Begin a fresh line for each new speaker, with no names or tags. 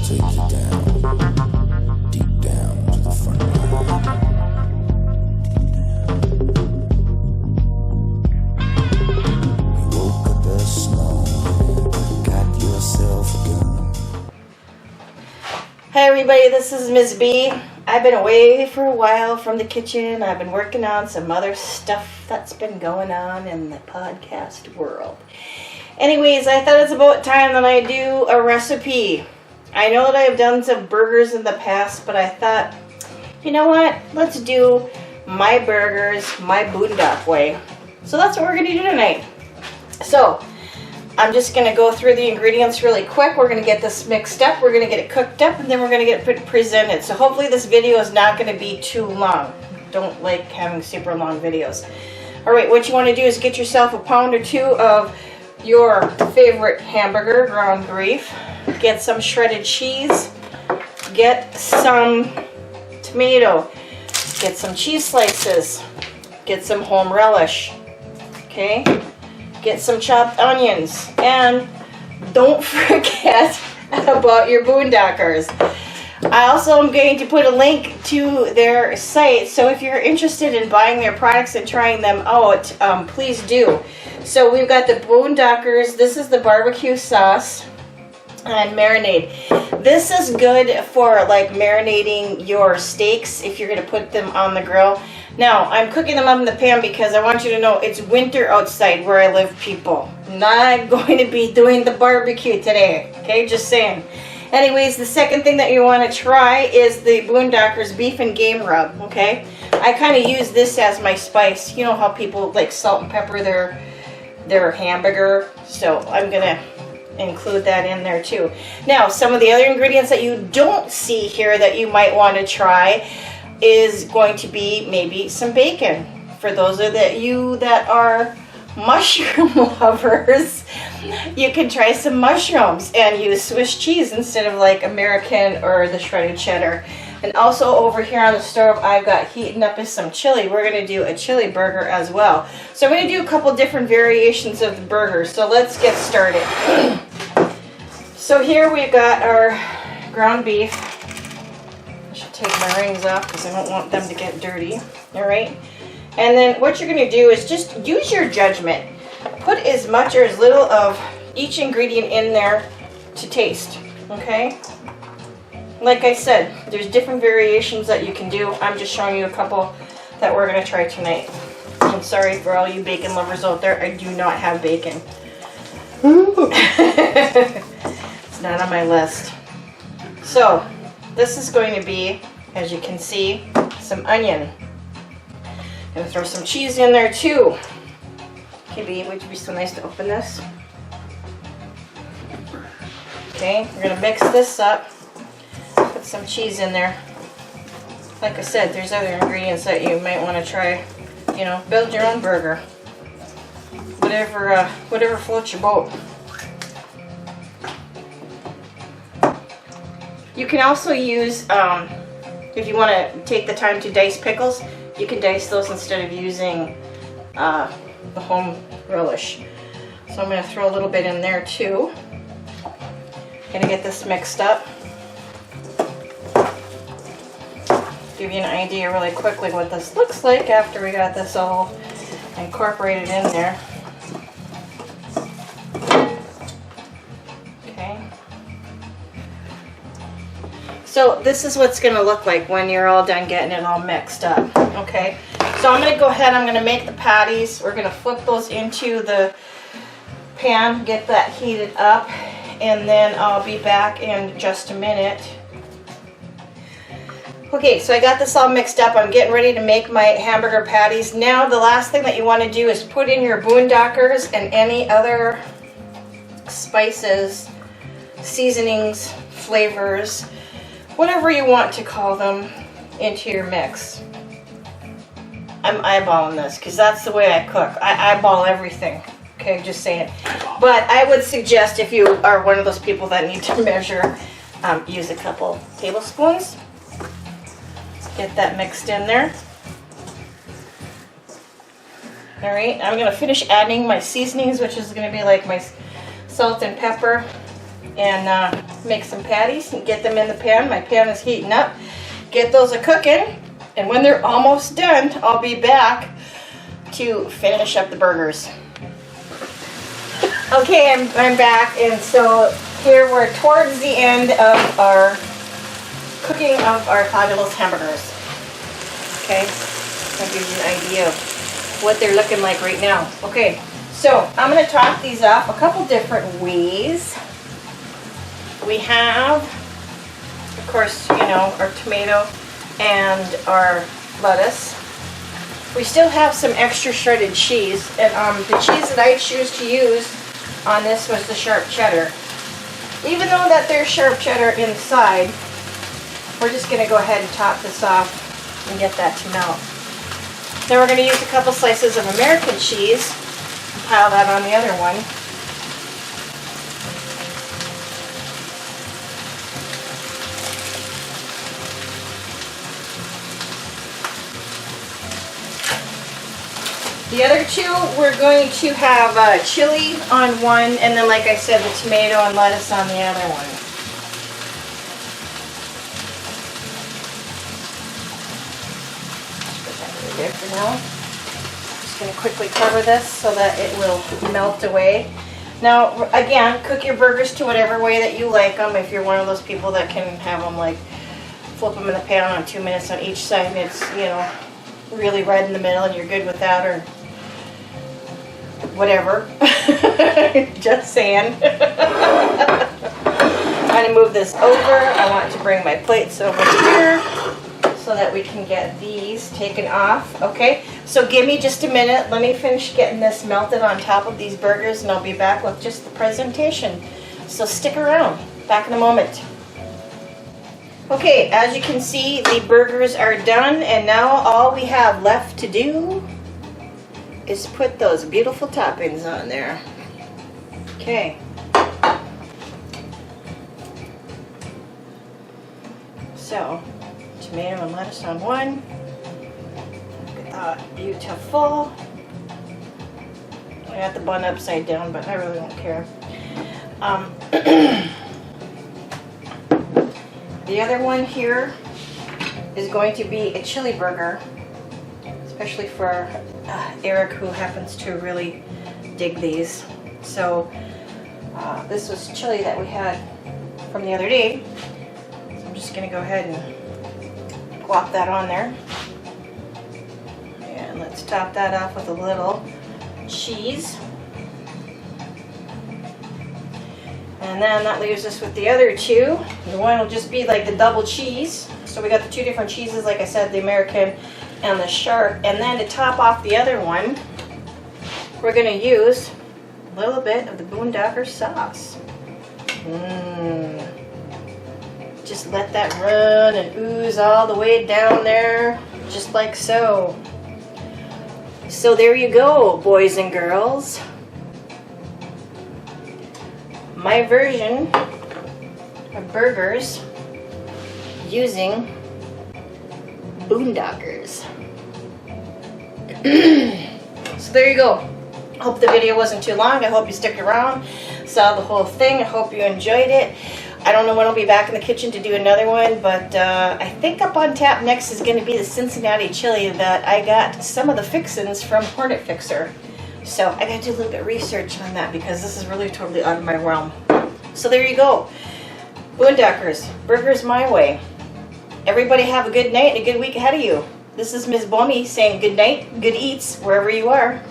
take you down, deep down to the front line. You woke up this morning, got yourself a gun.
Hi everybody, this is Ms. B. I've been away for a while from the kitchen. I've been working on some other stuff that's been going on in the podcast world. Anyways, I thought it's about time that I do a recipe. I know that I've done some burgers in the past, but I thought, you know what? Let's do my burgers, my Boondock way. So that's what we're going to do tonight. So, I'm just going to go through the ingredients really quick. We're going to get this mixed up. We're going to get it cooked up, and then we're going to get it presented. So hopefully this video is not going to be too long. Don't like having super long videos. Alright, what you want to do is get yourself a pound or two of your favorite hamburger, ground beef. Get some shredded cheese. Get some tomato. Get some cheese slices. Get some home relish. Okay? Get some chopped onions. And don't forget about your Boondockers. I also am going to put a link to their site, so if you're interested in buying their products and trying them out, please do. So we've got the Boondockers. This is the barbecue sauce and marinade. This is good for like marinating your steaks if you're going to put them on the grill. Now, I'm cooking them up in the pan because I want you to know it's winter outside where I live, people. Not going to be doing the barbecue today, okay? Just saying. Anyways, the second thing that you want to try is the Boondockers beef and game rub, okay? I kind of use this as my spice. You know how people like salt and pepper their hamburger, so I'm going to include that in there too. Now, some of the other ingredients that you don't see here that you might want to try is going to be maybe some bacon. For those of you that are mushroom lovers, you can try some mushrooms and use Swiss cheese instead of like American or the shredded cheddar. And also over here on the stove, I've got heating up is some chili. We're going to do a chili burger as well. So I'm going to do a couple different variations of the burger. So let's get started. So here we've got our ground beef. I should take my rings off because I don't want them to get dirty. All right. And then what you're going to do is just use your judgment. Put as much or as little of each ingredient in there to taste, okay? Like I said, there's different variations that you can do. I'm just showing you a couple that we're going to try tonight. I'm sorry for all you bacon lovers out there. I do not have bacon. It's not on my list. So, this is going to be, as you can see, some onion. I'm going to throw some cheese in there too. Okay, babe, would you be so nice to open this? Okay, we're going to mix this up. Put some cheese in there. Like I said, there's other ingredients that you might want to try. You know, build your own burger. Whatever floats your boat. You can also use, if you want to take the time to dice pickles, you can dice those instead of using the home relish. So I'm going to throw a little bit in there too. Going to get this mixed up. Give you an idea really quickly what this looks like after we got this all incorporated in there. Okay. So this is what's going to look like when you're all done getting it all mixed up. Okay. So I'm going to go ahead, I'm going to make the patties. We're going to flip those into the pan, get that heated up, and then I'll be back in just a minute. Okay, so I got this all mixed up. I'm getting ready to make my hamburger patties. Now the last thing that you want to do is put in your Boondockers and any other spices, seasonings, flavors, whatever you want to call them, into your mix. I'm eyeballing this because that's the way I cook. I eyeball everything. Okay, just saying. But I would suggest if you are one of those people that need to measure, use a couple tablespoons. Get that mixed in there. Alright, I'm going to finish adding my seasonings, which is going to be like my salt and pepper. and make some patties and get them in the pan. My pan is heating up. Get those a-cooking, and when they're almost done, I'll be back to finish up the burgers. Okay, I'm back, and so here we're towards the end of our cooking of our fabulous hamburgers. Okay, that gives you an idea of what they're looking like right now. Okay, so I'm going to top these off a couple different ways. We have, of course, you know, our tomato and our lettuce. We still have some extra shredded cheese, and the cheese that I choose to use on this was the sharp cheddar. Even though that there's sharp cheddar inside, we're just going to go ahead and top this off and get that to melt. Then we're going to use a couple slices of American cheese and pile that on the other one. The other two, we're going to have chili on one, and then, like I said, the tomato and lettuce on the other one. Put that right there for now. Just going to quickly cover this so that it will melt away. Now, again, cook your burgers to whatever way that you like them. If you're one of those people that can have them, like, flip them in the pan on 2 minutes on each side, and it's, you know, really red in the middle, and you're good with that, or whatever. Just saying. I'm going to move this over. I want to bring my plates over here so that we can get these taken off. Okay, so give me just a minute. Let me finish getting this melted on top of these burgers, and I'll be back with just the presentation. So stick around. Back in a moment. Okay, as you can see, the burgers are done, and now all we have left to do is put those beautiful toppings on there. Okay. So, tomato and lettuce on one. Look at that, beautiful. I got the bun upside down, but I really don't care. The other one here is going to be a chili burger, especially for Eric, who happens to really dig these. So this was chili that we had from the other day. So I'm just going to go ahead and plop that on there. And let's top that off with a little cheese. And then that leaves us with the other two. The one will just be like the double cheese. So we got the two different cheeses, like I said, the American and the sharp. And then to top off the other one, we're going to use a little bit of the Boondockers sauce. Just let that run and ooze all the way down there, just like so. So there you go, boys and girls. My version of burgers using Boondockers. So there you go. Hope the video wasn't too long. I hope you stuck around, saw the whole thing. I hope you enjoyed it. I don't know when I'll be back in the kitchen to do another one, but I think up on tap next is going to be the Cincinnati chili that I got some of the fixins from Hornet Fixer. So I got to do a little bit of research on that because this is really totally out of my realm. So there you go. Boondockers, burgers my way. Everybody have a good night and a good week ahead of you. This is Ms. Bommy saying good night, good eats, wherever you are.